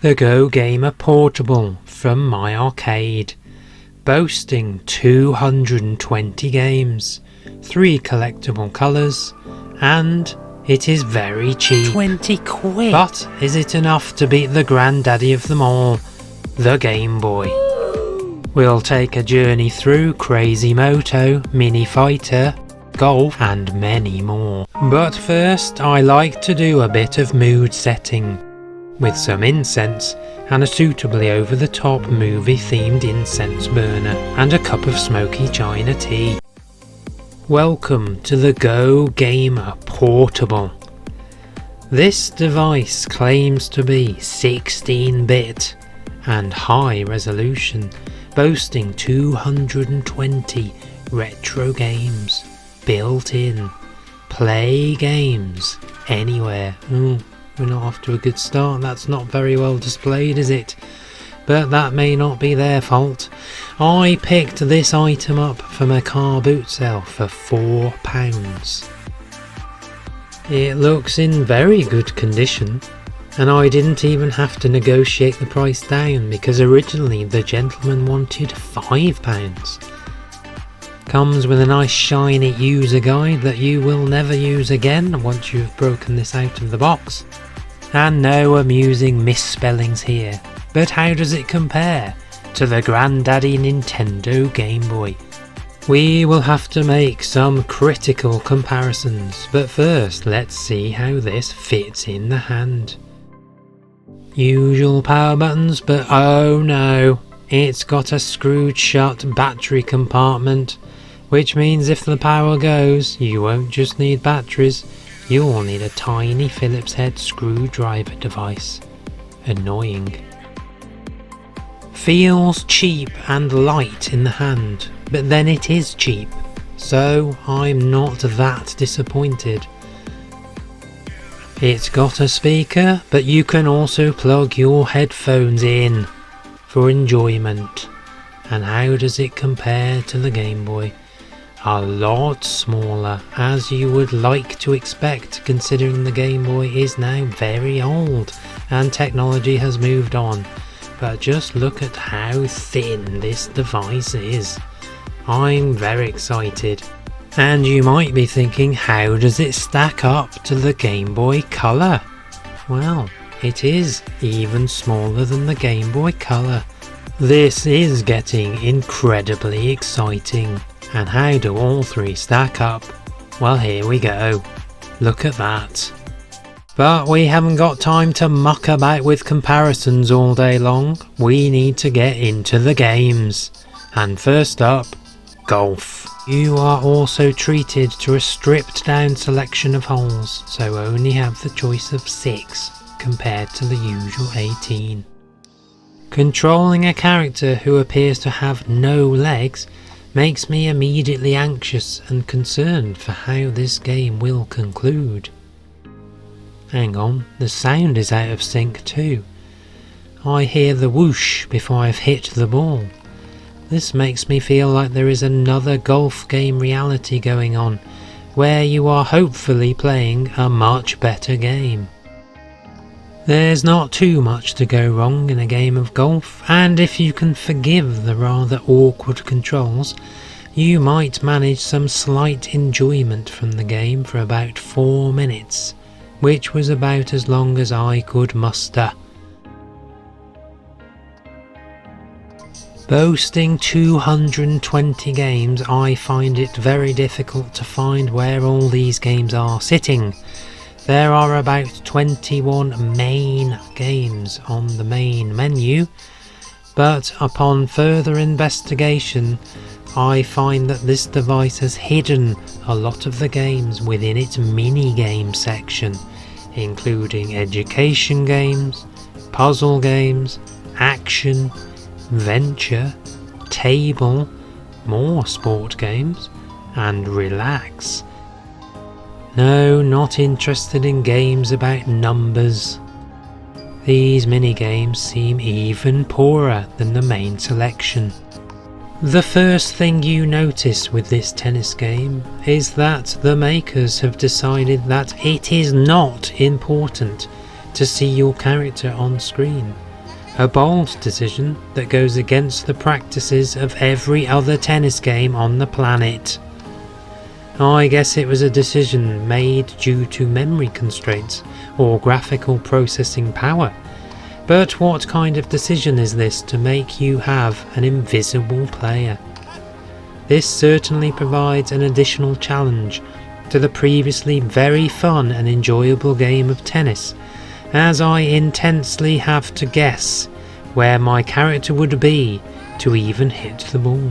The Go Gamer Portable from my arcade, boasting 220 games, 3 collectible colours, and it is very cheap. 20 quid! But is it enough to beat the granddaddy of them all, the Game Boy? We'll take a journey through Crazy Moto, Mini Fighter, Golf and many more. But first I like to do a bit of mood setting, with some incense and a suitably over-the-top movie-themed incense burner and a cup of smoky china tea. Welcome to the Go Gamer Portable. This device claims to be 16-bit and high resolution, boasting 220 retro games built in. Play games anywhere. We're not off to a good start. That's not very well displayed, is it? But that may not be their fault. I picked this item up from a car boot sale for £4. It looks in very good condition, and I didn't even have to negotiate the price down because originally the gentleman wanted £5. Comes with a nice shiny user guide that you will never use again once you've broken this out of the box. And no amusing misspellings here. But how does it compare to the granddaddy Nintendo Game Boy? We will have to make some critical comparisons, but first let's see how this fits in the hand. Usual power buttons, but oh no, it's got a screwed shut battery compartment, which means if the power goes, you won't just need batteries, you'll need a tiny Phillips head screwdriver device. Annoying. Feels cheap and light in the hand, but then it is cheap, so I'm not that disappointed. It's got a speaker, but you can also plug your headphones in for enjoyment. And how does it compare to the Game Boy? A lot smaller, as you would like to expect, considering the Game Boy is now very old and technology has moved on. But just look at how thin this device is. I'm very excited. And you might be thinking, how does it stack up to the Game Boy Color? Well, it is even smaller than the Game Boy Color. This is getting incredibly exciting. And how do all three stack up? Well, here we go. Look at that. But we haven't got time to muck about with comparisons all day long. We need to get into the games. And first up, Golf. You are also treated to a stripped down selection of holes, so only have the choice of 6 compared to the usual 18. Controlling a character who appears to have no legs makes me immediately anxious and concerned for how this game will conclude. Hang on, the sound is out of sync too. I hear the whoosh before I've hit the ball. This makes me feel like there is another golf game reality going on, where you are hopefully playing a much better game. There's not too much to go wrong in a game of golf, and if you can forgive the rather awkward controls, you might manage some slight enjoyment from the game for about 4 minutes, which was about as long as I could muster. Boasting 220 games, I find it very difficult to find where all these games are sitting. There are about 21 main games on the main menu, but upon further investigation I find that this device has hidden a lot of the games within its mini-game section, including education games, puzzle games, action, venture, table, more sport games, and relax. No, not interested in games about numbers. These mini-games seem even poorer than the main selection. The first thing you notice with this tennis game is that the makers have decided that it is not important to see your character on screen, A bold decision that goes against the practices of every other tennis game on the planet. I guess it was a decision made due to memory constraints or graphical processing power. But what kind of decision is this to make you have an invisible player? This certainly provides an additional challenge to the previously very fun and enjoyable game of tennis, as I intensely have to guess where my character would be to even hit the ball.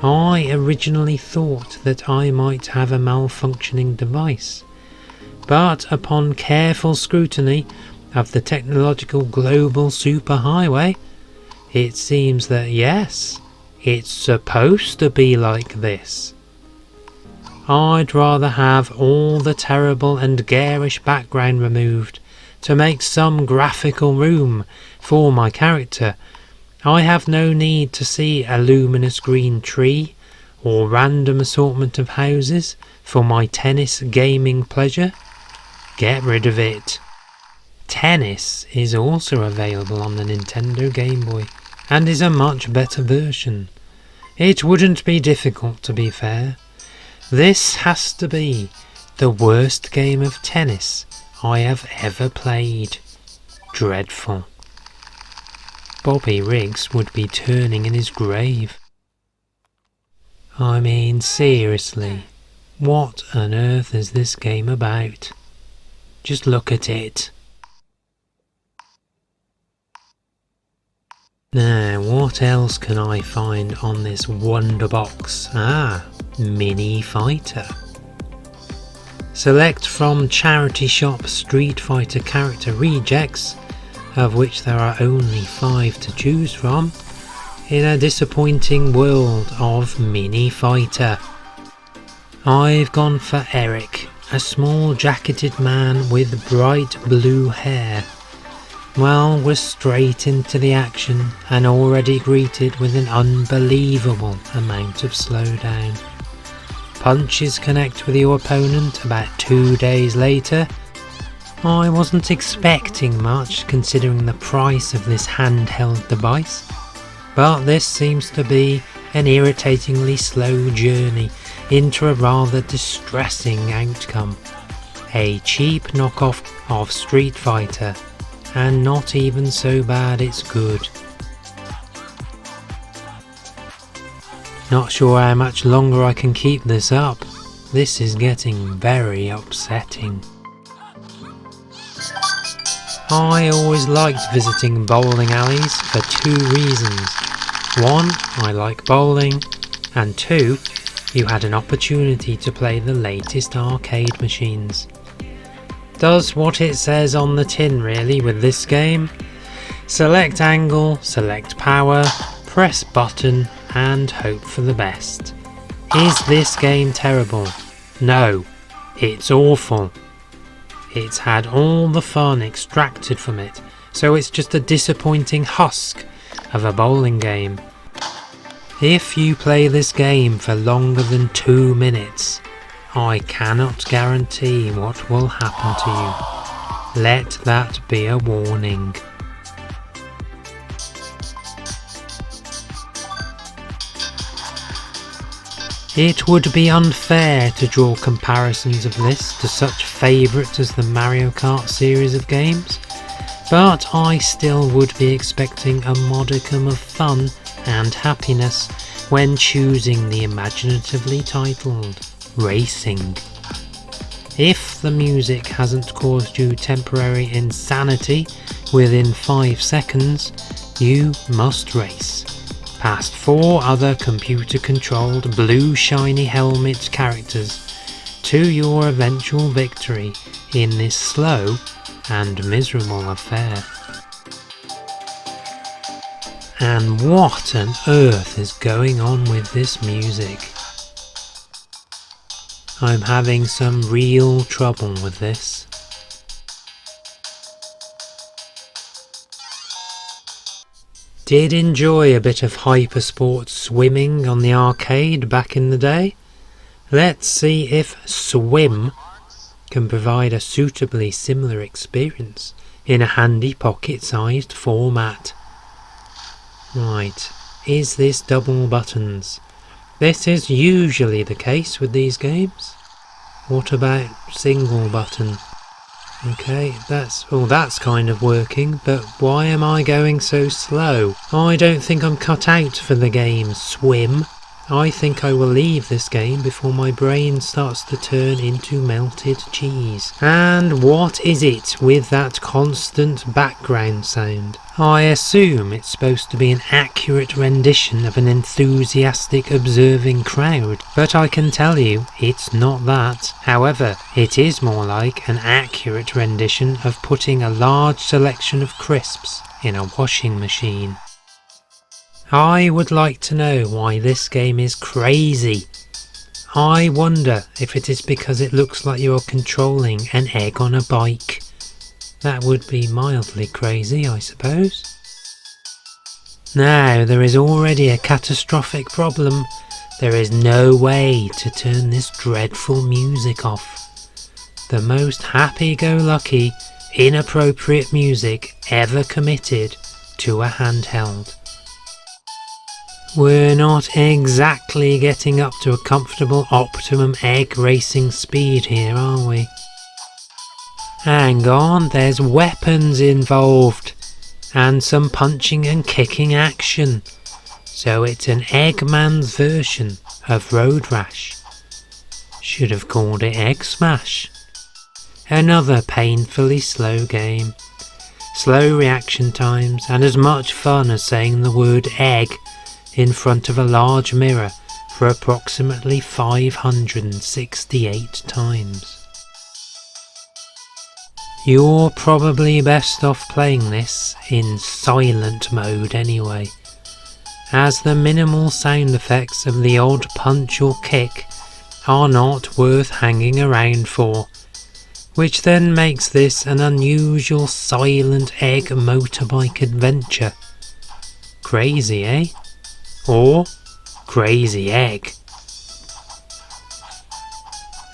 I originally thought that I might have a malfunctioning device, but upon careful scrutiny of the technological global superhighway, it seems that yes, it's supposed to be like this. I'd rather have all the terrible and garish background removed to make some graphical room for my character. I have no need to see a luminous green tree or random assortment of houses for my tennis gaming pleasure. Get rid of it. Tennis is also available on the Nintendo Gameboy and is a much better version. It wouldn't be difficult, to be fair. This has to be the worst game of tennis I have ever played. Dreadful. Bobby Riggs would be turning in his grave. I mean, seriously, what on earth is this game about? Just look at it. Now, what else can I find on this wonder box? Mini Fighter. Select from charity shop Street Fighter character rejects, of which there are only 5 to choose from, in a disappointing world of Mini Fighter. I've gone for Eric, a small jacketed man with bright blue hair. Well, we're straight into the action and already greeted with an unbelievable amount of slowdown. Punches connect with your opponent about 2 days later. I wasn't expecting much considering the price of this handheld device, but this seems to be an irritatingly slow journey into a rather distressing outcome. A cheap knockoff of Street Fighter, and not even so bad it's good. Not sure how much longer I can keep this up. This is getting very upsetting. I always liked visiting bowling alleys for 2 reasons. 1, I like bowling, and 2, you had an opportunity to play the latest arcade machines. Does what it says on the tin really with this game. Select angle, select power, press button and hope for the best. Is this game terrible? No, it's awful. It's had all the fun extracted from it, so it's just a disappointing husk of a bowling game. If you play this game for longer than 2 minutes, I cannot guarantee what will happen to you. Let that be a warning. It would be unfair to draw comparisons of this to such favourites as the Mario Kart series of games, but I still would be expecting a modicum of fun and happiness when choosing the imaginatively titled Racing. If the music hasn't caused you temporary insanity within 5 seconds, you must race past 4 other computer-controlled blue shiny helmet characters to your eventual victory in this slow and miserable affair. And what on earth is going on with this music? I'm having some real trouble with this. Did enjoy a bit of hypersport swimming on the arcade back in the day. Let's see if Swim can provide a suitably similar experience in a handy pocket-sized format. Right, is this double buttons? This is usually the case with these games. What about single button? Okay, that's kind of working, but why am I going so slow? I don't think I'm cut out for the game, Swim. I think I will leave this game before my brain starts to turn into melted cheese. And what is it with that constant background sound? I assume it's supposed to be an accurate rendition of an enthusiastic observing crowd, but I can tell you it's not that. However, it is more like an accurate rendition of putting a large selection of crisps in a washing machine. I would like to know why this game is crazy. I wonder if it is because it looks like you're controlling an egg on a bike. That would be mildly crazy, I suppose. Now, there is already a catastrophic problem. There is no way to turn this dreadful music off. The most happy-go-lucky, inappropriate music ever committed to a handheld. We're not exactly getting up to a comfortable optimum egg racing speed here, are we? Hang on, there's weapons involved, and some punching and kicking action. So it's an Eggman's version of Road Rash. Should have called it Egg Smash. Another painfully slow game. Slow reaction times, and as much fun as saying the word egg in front of a large mirror for approximately 568 times. You're probably best off playing this in silent mode anyway, as the minimal sound effects of the odd punch or kick are not worth hanging around for, which then makes this an unusual silent egg motorbike adventure. Crazy, eh? Or Crazy Egg.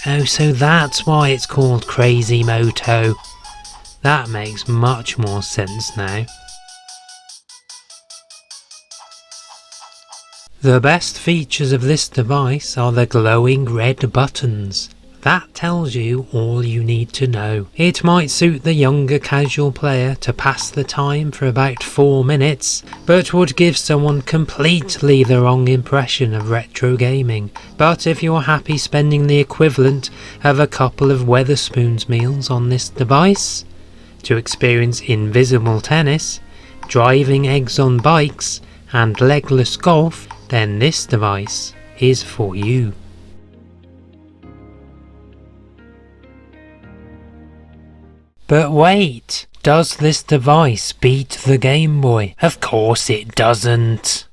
Oh, so that's why it's called Crazy Moto. That makes much more sense now. The best features of this device are the glowing red buttons. That tells you all you need to know. It might suit the younger casual player to pass the time for about 4 minutes, but would give someone completely the wrong impression of retro gaming. But if you're happy spending the equivalent of a couple of Wetherspoons meals on this device, to experience invisible tennis, driving eggs on bikes, and legless golf, then this device is for you. But wait, does this device beat the Game Boy? Of course it doesn't.